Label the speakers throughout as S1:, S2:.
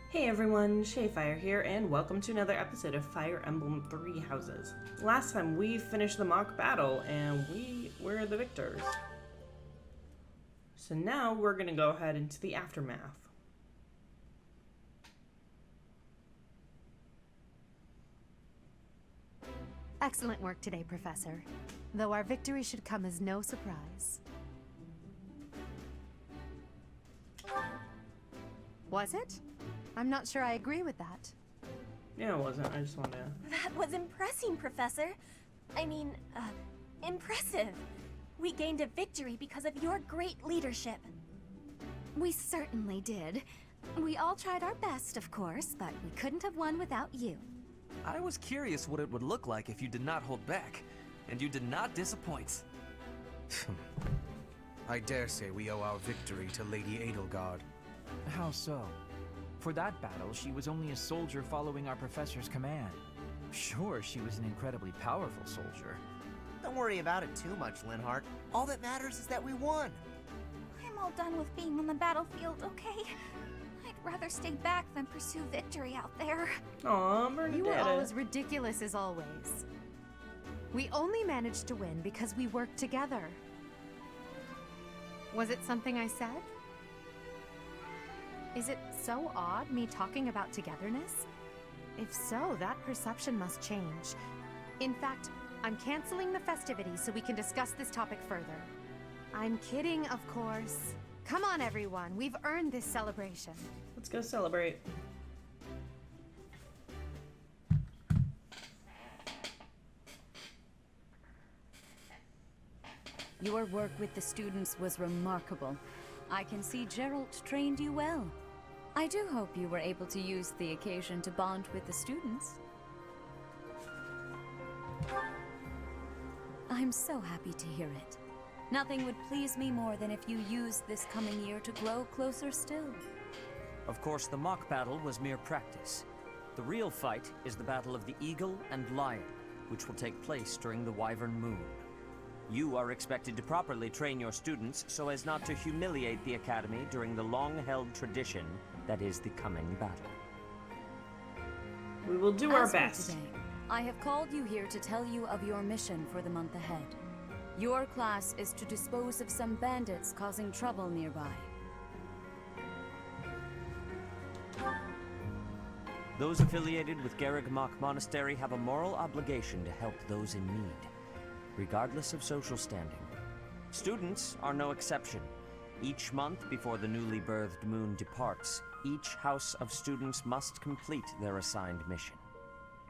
S1: Hey everyone, Shayfire here, and welcome to another episode of Fire Emblem Three Houses. Last time we finished the mock battle, and we were the victors. So now we're going to go ahead into the aftermath.
S2: Excellent work today, Professor. Though our victory should come as no surprise. Was it? I'm not sure I agree with that.
S1: Yeah, it wasn't. I just wanted to...
S3: That was impressing, Professor. Impressive. We gained a victory because of your great leadership.
S4: We certainly did. We all tried our best, of course, but we couldn't have won without you.
S5: I was curious what it would look like if you did not hold back, and you did not disappoint.
S6: I dare say we owe our victory to Lady Edelgard.
S7: How so? For that battle, she was only a soldier following our professor's command. Sure, she was an incredibly powerful soldier.
S8: Don't worry about it too much, Linhart. All that matters is that we won.
S4: I'm all done with being on the battlefield, okay? I'd rather stay back than pursue victory out there.
S1: Aw,
S2: You were all
S1: Bernadette.
S2: as ridiculous as always. We only managed to win because we worked together. Was it something I said? Is it so odd, me talking about togetherness? If so, that perception must change. In fact, I'm canceling the festivities so we can discuss this topic further. I'm kidding, of course. Come on, everyone. We've earned this celebration.
S1: Let's go celebrate.
S9: Your work with the students was remarkable. I can see Geralt trained you well. I do hope you were able to use the occasion to bond with the students. I'm so happy to hear it. Nothing would please me more than if you used this coming year to grow closer still.
S10: Of course, the mock battle was mere practice. The real fight is the Battle of the Eagle and Lion, which will take place during the Wyvern Moon. You are expected to properly train your students so as not to humiliate the Academy during the long-held tradition that is the coming battle.
S1: We will do our
S9: As for
S1: best.
S9: today, I have called you here to tell you of your mission for the month ahead. Your class is to dispose of some bandits causing trouble nearby.
S10: Those affiliated with Garreg-Mach Monastery have a moral obligation to help those in need, regardless of social standing. Students are no exception. Each month before the newly birthed moon departs, each house of students must complete their assigned mission.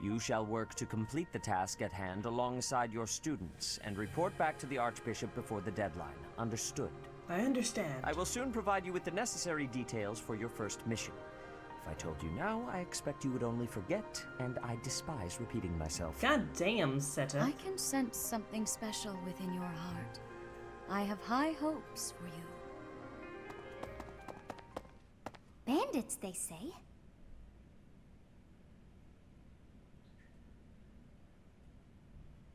S10: You shall work to complete the task at hand alongside your students and report back to the Archbishop before the deadline. Understood?
S1: I understand.
S10: I will soon provide you with the necessary details for your first mission. If I told you now, I expect you would only forget, and I despise repeating myself.
S1: God damn, Seta.
S9: I can sense something special within your heart. I have high hopes for you.
S4: Bandits, they say.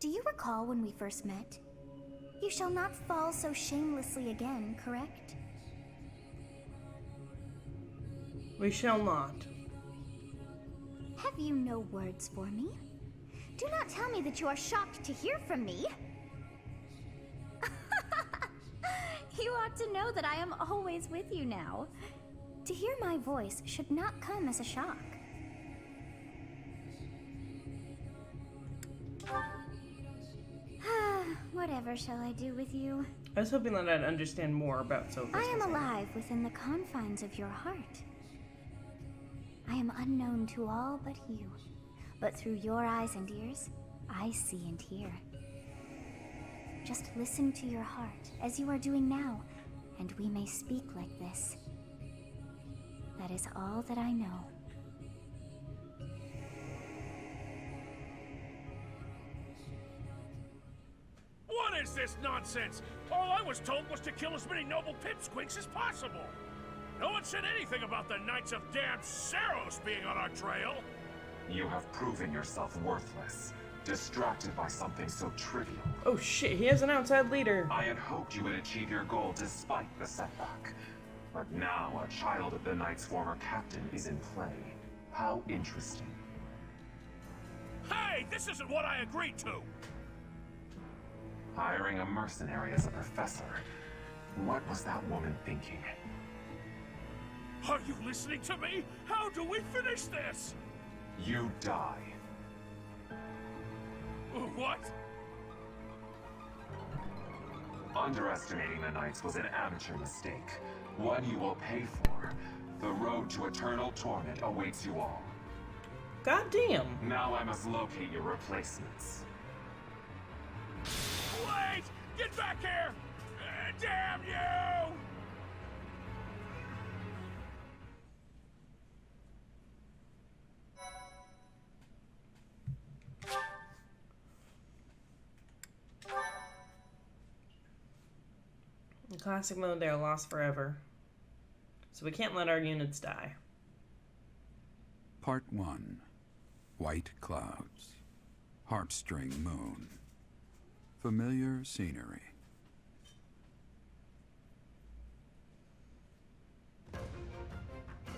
S4: Do you recall when we first met? You shall not fall so shamelessly again, correct?
S1: We shall not.
S4: Have you no words for me? Do not tell me that you are shocked to hear from me. You ought to know that I am always with you now. To hear my voice should not come as a shock. Whatever shall I do with you?
S1: I was hoping that I'd understand more about Sophie's.
S4: I am alive within the confines of your heart. I am unknown to all but you, but through your eyes and ears, I see and hear. Just listen to your heart, as you are doing now, and we may speak like this. That is all that I know.
S11: What is this nonsense? All I was told was to kill as many noble pipsqueaks as possible. No one said anything about the Knights of Damned Saros being on our trail.
S12: You have proven yourself worthless, distracted by something so trivial.
S1: Oh shit, he has an outside leader.
S12: I had hoped you would achieve your goal despite the setback. But now a child of the Knight's former captain is in play. How interesting.
S11: Hey, this isn't what I agreed to!
S12: Hiring a mercenary as a professor. What was that woman thinking?
S11: Are you listening to me? How do we finish this?
S12: You die.
S11: What?
S12: Underestimating the Knights was an amateur mistake. One you will pay for. The road to eternal torment awaits you all.
S1: Goddamn.
S12: Now I must locate your replacements.
S11: Wait! Get back here! Damn you!
S1: In classic mode, they are lost forever. So we can't let our units die.
S13: Part 1. White clouds. Harpstring moon. Familiar scenery.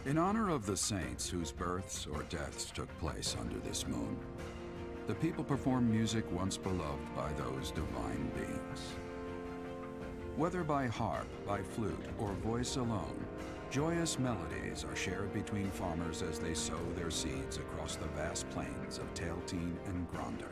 S13: In honor of the saints whose births or deaths took place under this moon, the people perform music once beloved by those divine beings. Whether by harp, by flute, or voice alone, joyous melodies are shared between farmers as they sow their seeds across the vast plains of Tailteen and Gronder.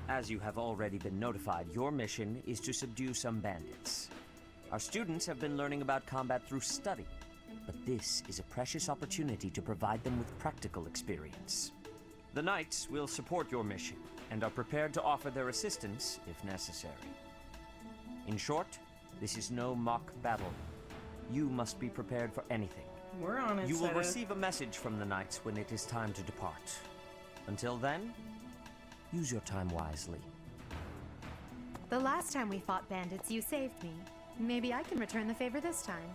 S10: As you have already been notified, your mission is to subdue some bandits. Our students have been learning about combat through study, but this is a precious opportunity to provide them with practical experience. The Knights will support your mission, and are prepared to offer their assistance if necessary. In short, this is no mock battle. You must be prepared for anything.
S1: We're on it.
S10: You will receive a message from the Knights when it is time to depart. Until then, use your time wisely.
S2: The last time we fought bandits, you saved me. Maybe I can return the favor this time.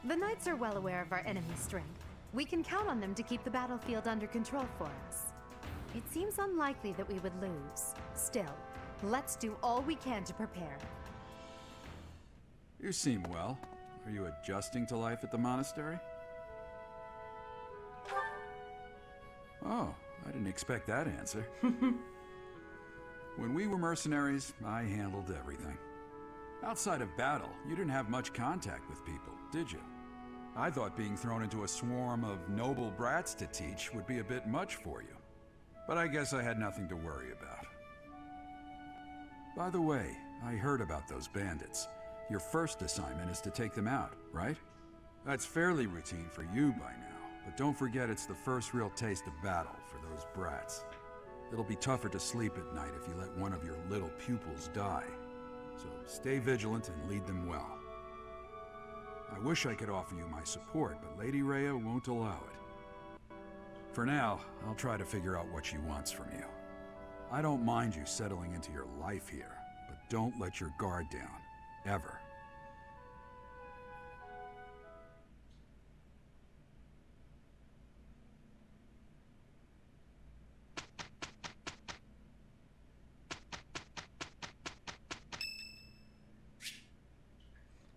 S2: The Knights are well aware of our enemy's strength. We can count on them to keep the battlefield under control for us. It seems unlikely that we would lose. Still, let's do all we can to prepare.
S13: You seem well. Are you adjusting to life at the monastery? Oh, I didn't expect that answer. When we were mercenaries, I handled everything. Outside of battle, you didn't have much contact with people, did you? I thought being thrown into a swarm of noble brats to teach would be a bit much for you. But I guess I had nothing to worry about. By the way, I heard about those bandits. Your first assignment is to take them out, right? That's fairly routine for you by now. But don't forget it's the first real taste of battle for those brats. It'll be tougher to sleep at night if you let one of your little pupils die. So stay vigilant and lead them well. I wish I could offer you my support, but Lady Rhea won't allow it. For now, I'll try to figure out what she wants from you. I don't mind you settling into your life here, but don't let your guard down, ever.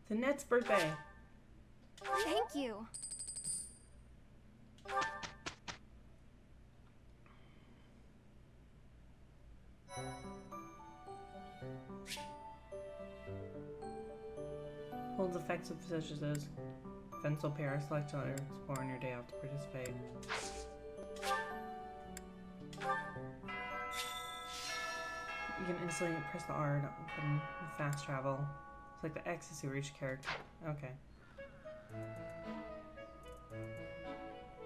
S1: The Net's birthday.
S3: Thank you.
S1: Holds effects of such as those. Events will pair select or explore on your day off to participate. You can instantly press the R to open fast travel. It's like the X is to reach character. Okay.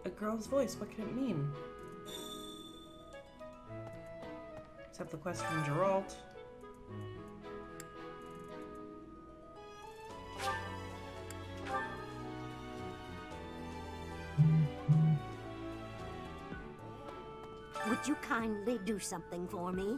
S1: A girl's voice, what could it mean? Accept the quest from Geralt.
S14: Would you kindly do something for me?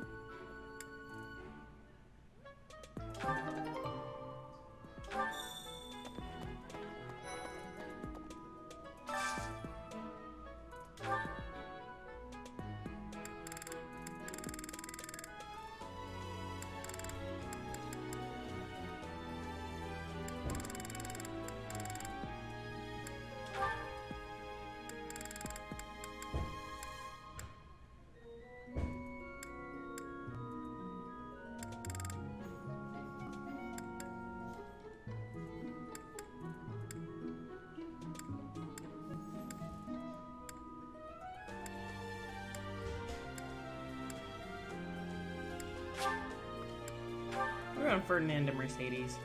S1: We're on Ferdinand and Mercedes.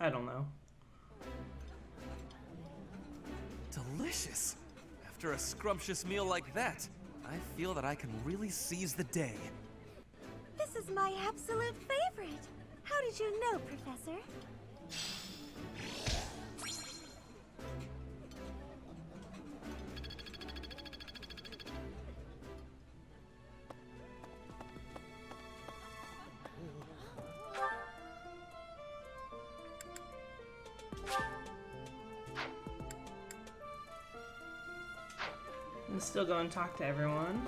S1: I don't know.
S5: Delicious! After a scrumptious meal like that, I feel that I can really seize the day.
S3: This is my absolute favorite. How did you know, Professor?
S1: And still go and talk to everyone.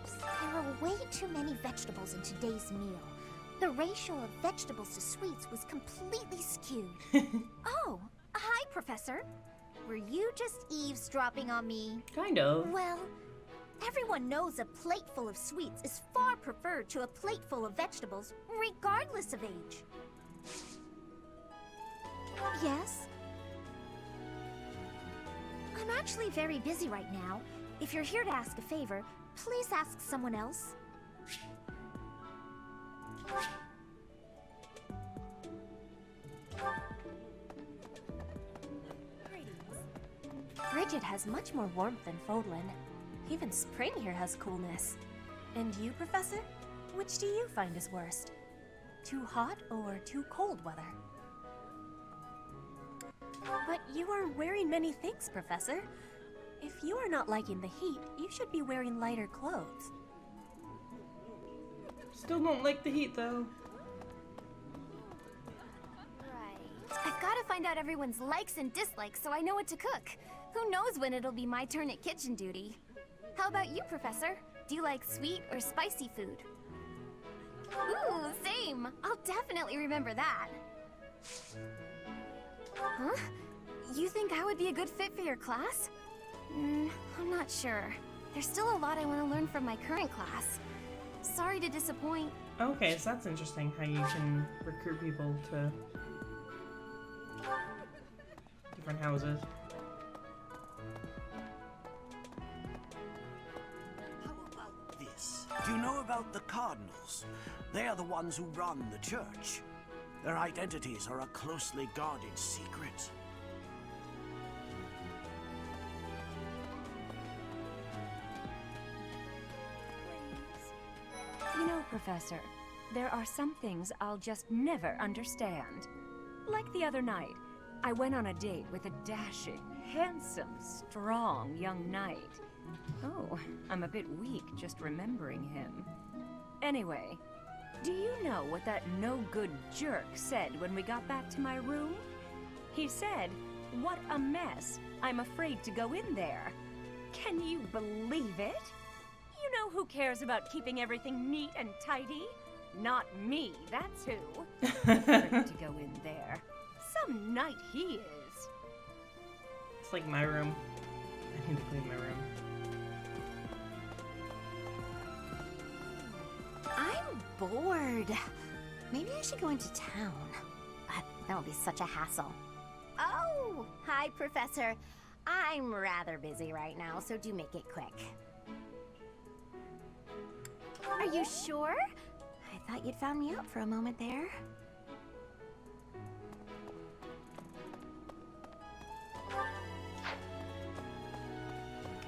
S4: There are way too many vegetables in today's meal. The ratio of vegetables to sweets was completely skewed.
S2: Oh, hi, Professor. Were you just eavesdropping on me?
S1: Kind of.
S4: Well, everyone knows a plate full of sweets is far preferred to a plate full of vegetables, regardless of age. Yes? I'm actually very busy right now. If you're here to ask a favor, please ask someone else.
S3: Bridget has much more warmth than Fodlan. Even spring here has coolness. And you, Professor? Which do you find is worst? Too hot or too cold weather? But you are wearing many things, Professor. If you are not liking the heat, you should be wearing lighter clothes.
S1: Still don't like the heat, though.
S2: Right. I've got to find out everyone's likes and dislikes so I know what to cook. Who knows when it'll be my turn at kitchen duty? How about you, Professor? Do you like sweet or spicy food? Ooh, same. I'll definitely remember that. Huh? You think I would be a good fit for your class? I'm not sure. There's still a lot I want to learn from my current class. Sorry to disappoint.
S1: Okay, so that's interesting how you can recruit people to different houses.
S15: How about this? Do you know about the Cardinals? They are the ones who run the church. Their identities are a closely guarded secret.
S9: You know, Professor, there are some things I'll just never understand. Like the other night, I went on a date with a dashing, handsome, strong young knight. Oh, I'm a bit weak just remembering him. Anyway, do you know what that no-good jerk said when we got back to my room? He said, "What a mess. I'm afraid to go in there." Can you believe it? You know who cares about keeping everything neat and tidy? Not me, that's who. Afraid to go in there. Some knight he is.
S1: It's like my room. I need to clean my room.
S3: I'm bored. Maybe I should go into town. But that would be such a hassle.
S2: Oh, hi, Professor. I'm rather busy right now, so do make it quick.
S3: Are you sure? I thought you'd found me out for a moment there.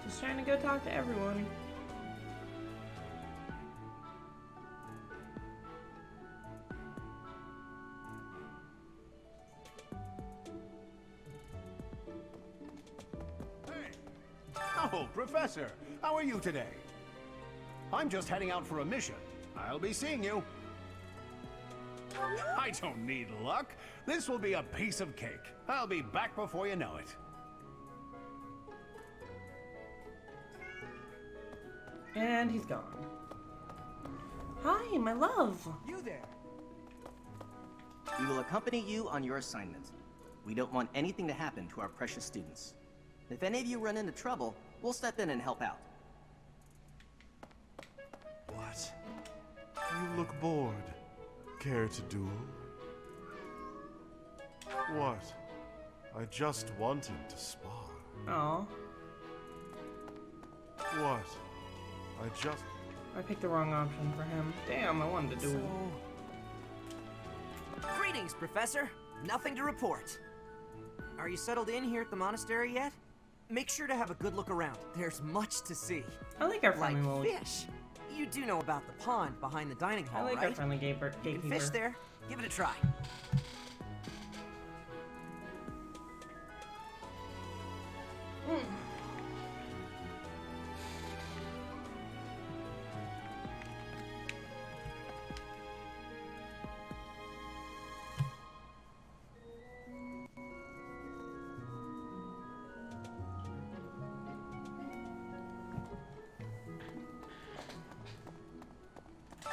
S1: Just trying to go talk to everyone.
S16: Oh, Professor, how are you today? I'm just heading out for a mission. I'll be seeing you. I don't need luck. This will be a piece of cake. I'll be back before you know it.
S1: And he's gone. Hi, my love.
S17: You there. We will accompany you on your assignment. We don't want anything to happen to our precious students. If any of you run into trouble, we'll step in and help out.
S18: What? You look bored. Care to duel? What? I just wanted to spar.
S1: Aw.
S18: What?
S1: I picked the wrong option for him. Damn, I wanted to duel.
S19: Greetings, Professor. Nothing to report. Are you settled in here at the monastery yet? Make sure to have a good look around. There's much to see.
S1: I like our friendly little...
S19: fish. You do know about the pond behind the dining hall,
S1: I like
S19: right?
S1: our friendly gatekeeper.
S19: You can fish there. Give it a try.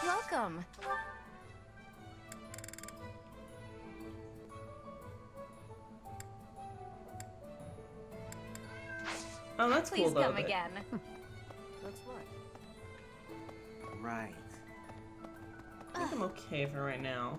S2: Welcome.
S1: Oh, that's
S2: Please
S1: cool though.
S2: come again.
S19: That's right.
S17: Right.
S1: I think I'm okay for right now.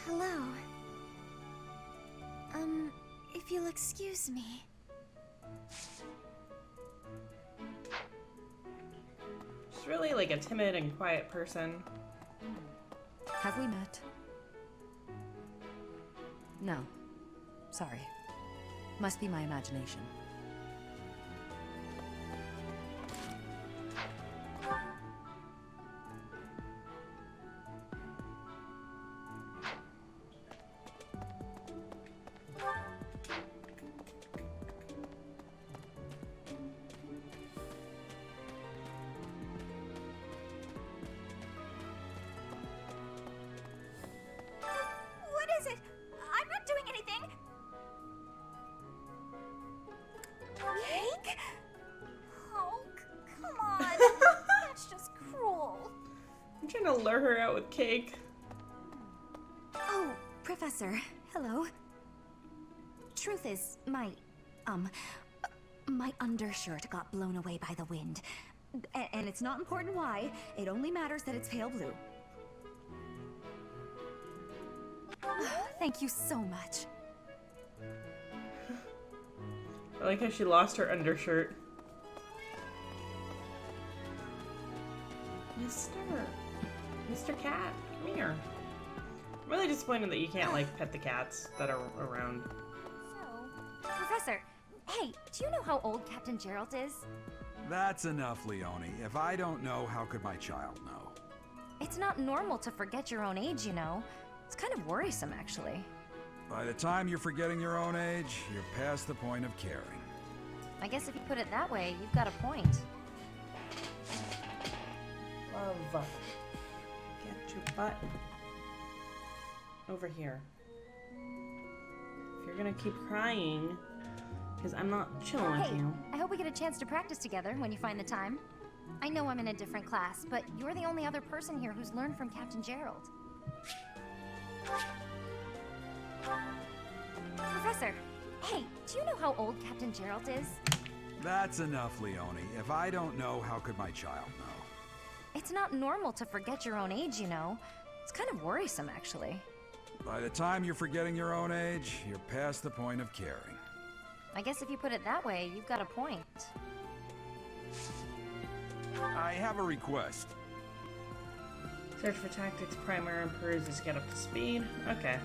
S4: Hello. If you'll excuse me.
S1: She's really like a timid and quiet person.
S9: Have we met? No. Sorry. Must be my imagination.
S4: What is it? I'm not doing anything. Cake? Oh, come on. That's just cruel.
S1: I'm trying to lure her out with cake.
S20: Oh, Professor. Hello. Truth is, my undershirt got blown away by the wind. And it's not important why. It only matters that it's pale blue. Thank you so much.
S1: I like how she lost her undershirt. Mr. Cat, come here. I'm really disappointed that you can't like pet the cats that are around.
S20: Professor, hey, do you know how old Captain Gerald is?
S13: That's enough, Leone. If I don't know, how could my child know?
S2: It's not normal to forget your own age, you know. It's kind of worrisome, actually.
S13: By the time you're forgetting your own age, you're past the point of caring.
S2: I guess if you put it that way, you've got a point.
S1: Love. Get your butt over here. If you're gonna keep crying, because I'm not chilling with you.
S2: I hope we get a chance to practice together when you find the time. I know I'm in a different class, but you're the only other person here who's learned from Captain Gerald. Professor, hey, do you know how old Captain Gerald is?
S13: That's enough, Leone. If I don't know, how could my child know?
S2: It's not normal to forget your own age, you know. It's kind of worrisome, actually.
S13: By the time you're forgetting your own age, you're past the point of caring.
S2: I guess if you put it that way, you've got a point.
S13: I have a request.
S1: Search for tactics, primer, and peruses to get up to speed. Okay.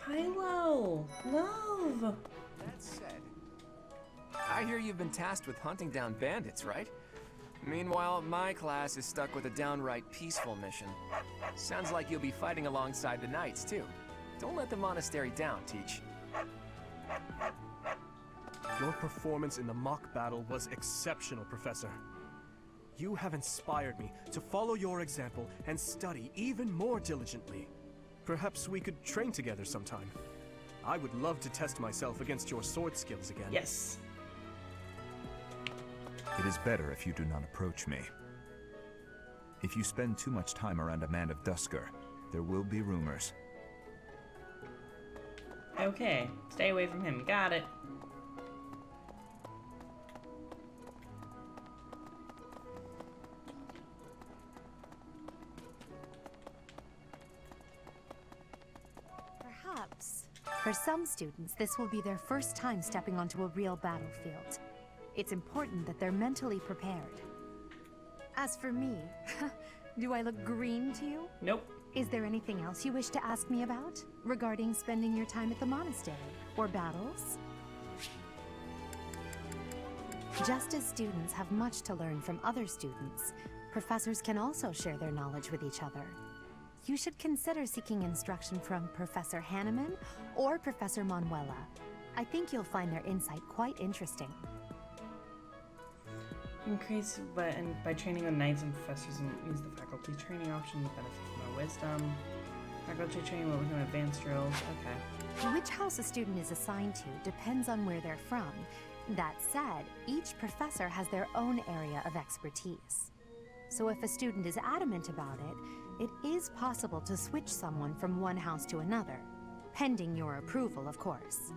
S1: Kylo! Love!
S21: That said, I hear you've been tasked with hunting down bandits, right? Meanwhile, my class is stuck with a downright peaceful mission. Sounds like you'll be fighting alongside the knights, too. Don't let the monastery down, Teach.
S22: Your performance in the mock battle was exceptional, Professor. You have inspired me to follow your example and study even more diligently. Perhaps we could train together sometime. I would love to test myself against your sword skills again.
S1: Yes.
S23: It is better if you do not approach me. If you spend too much time around a man of Dusker, there will be rumors.
S1: Okay, stay away from him. Got it.
S2: Perhaps. For some students, this will be their first time stepping onto a real battlefield. It's important that they're mentally prepared. As for me, do I look green to you?
S1: Nope.
S2: Is there anything else you wish to ask me about? Regarding spending your time at the monastery? Or battles? Just as students have much to learn from other students, professors can also share their knowledge with each other. You should consider seeking instruction from Professor Hanneman or Professor Manuela. I think you'll find their insight quite interesting.
S1: Increase by training the knights and professors and use the faculty training option to benefit from their wisdom. Faculty training will become advanced drills. Okay.
S2: Which house a student is assigned to depends on where they're from. That said, each professor has their own area of expertise. So if a student is adamant about it, it is possible to switch someone from one house to another, pending your approval, of course.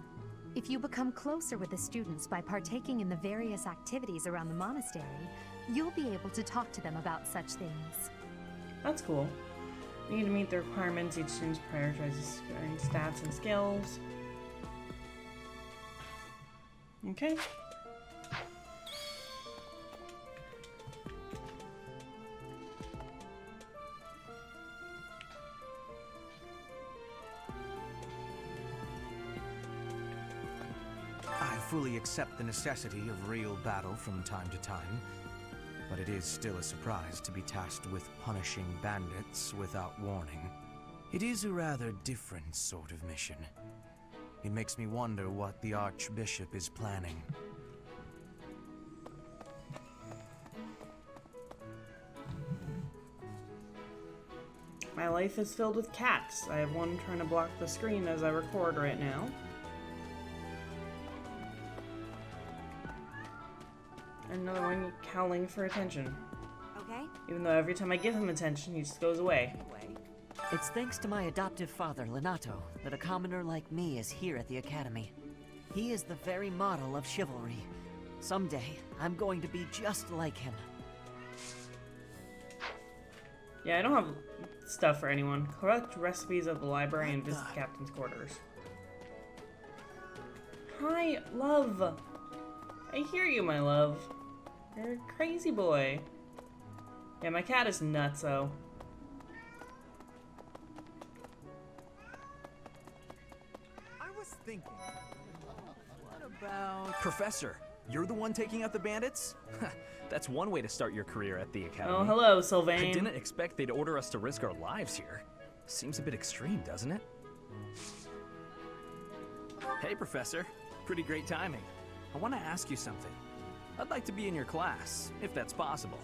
S2: If you become closer with the students by partaking in the various activities around the monastery, you'll be able to talk to them about such things.
S1: That's cool. You need to meet the requirements. Each student prioritizes stats and skills. Okay.
S6: I fully accept the necessity of real battle from time to time, but it is still a surprise to be tasked with punishing bandits without warning. It is a rather different sort of mission. It makes me wonder what the Archbishop is planning.
S1: My life is filled with cats. I have one trying to block the screen as I record right now. Another one howling for attention.
S9: Okay.
S1: Even though every time I give him attention, he just goes away.
S24: It's thanks to my adoptive father, Lenato, that a commoner like me is here at the Academy. He is the very model of chivalry. Someday, I'm going to be just like him.
S1: Yeah, I don't have stuff for anyone. Collect recipes at the library and visit the captain's quarters. Hi, love. I hear you, my love. You're a crazy boy. Yeah, my cat is nutso.
S7: I was thinking, what about... Professor, you're the one taking out the bandits?
S25: That's one way to start your career at the Academy.
S1: Oh, hello, Sylvain.
S25: I didn't expect they'd order us to risk our lives here. Seems a bit extreme, doesn't it?
S7: Hey, Professor. Pretty great timing. I want to ask you something. I'd like to be in your class, if that's possible.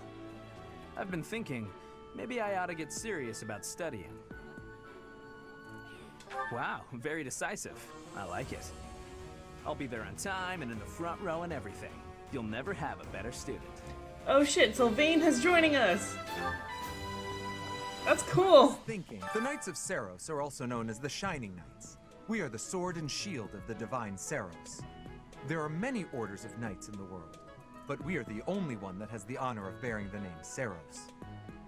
S7: I've been thinking, maybe I ought to get serious about studying.
S25: Wow, very decisive. I like it. I'll be there on time and in the front row and everything. You'll never have a better student.
S1: Oh shit, Sylvain has joining us! That's cool!
S8: Thinking. The Knights of Seiros are also known as the Shining Knights. We are the sword and shield of the divine Seiros. There are many orders of knights in the world, but we are the only one that has the honor of bearing the name Seiros.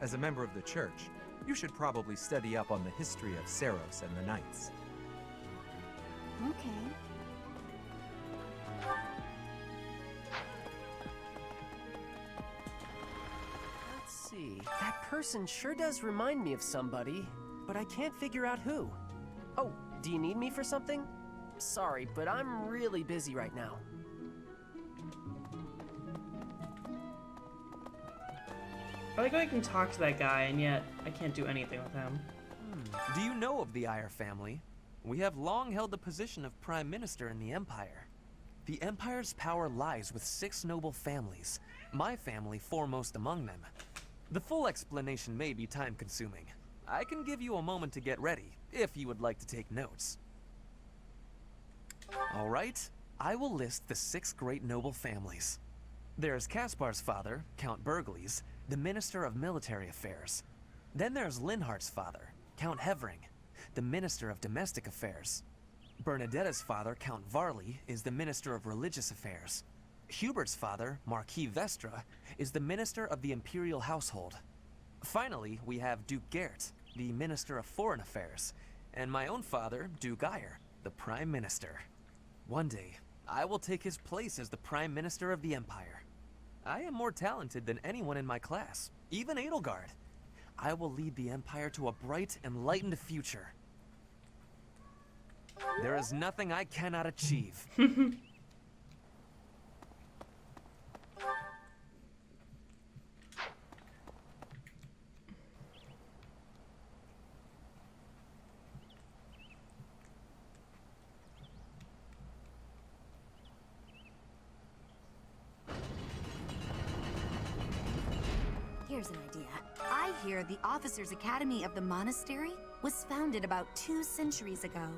S8: As a member of the church, you should probably study up on the history of Seiros and the Knights.
S4: Okay.
S10: Let's see. That person sure does remind me of somebody, but I can't figure out who. Oh, do you need me for something? Sorry, but I'm really busy right now.
S1: I like how I can talk to that guy, and yet I can't do anything with him.
S5: Do you know of the Iyer family? We have long held the position of Prime Minister in the Empire. The Empire's power lies with 6 noble families, my family foremost among them. The full explanation may be time-consuming. I can give you a moment to get ready, if you would like to take notes. Alright, I will list the 6 great noble families. There's Caspar's father, Count Burgles, the Minister of Military Affairs. Then there's Linhardt's father, Count Hevering, the Minister of Domestic Affairs. Bernadetta's father, Count Varley, is the Minister of Religious Affairs. Hubert's father, Marquis Vestra, is the Minister of the Imperial Household. Finally, we have Duke Gert, the Minister of Foreign Affairs, and my own father, Duke Iyer, the Prime Minister. One day, I will take his place as the Prime Minister of the Empire. I am more talented than anyone in my class, even Edelgard. I will lead the Empire to a bright, enlightened future. There is nothing I cannot achieve.
S20: Here's an idea. I hear the Officers' Academy of the Monastery was founded about 2 centuries ago.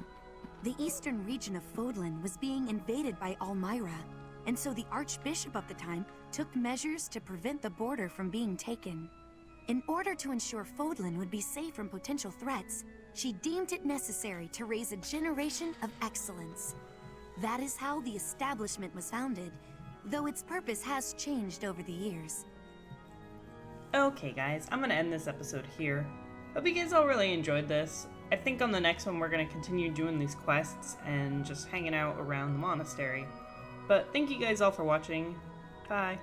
S20: The eastern region of Fodlan was being invaded by Almyra, and so the Archbishop of the time took measures to prevent the border from being taken. In order to ensure Fodlan would be safe from potential threats, she deemed it necessary to raise a generation of excellence. That is how the establishment was founded, though its purpose has changed over the years.
S1: Okay guys, I'm gonna end this episode here. Hope you guys all really enjoyed this. I think on the next one we're gonna continue doing these quests and just hanging out around the monastery. But thank you guys all for watching. Bye.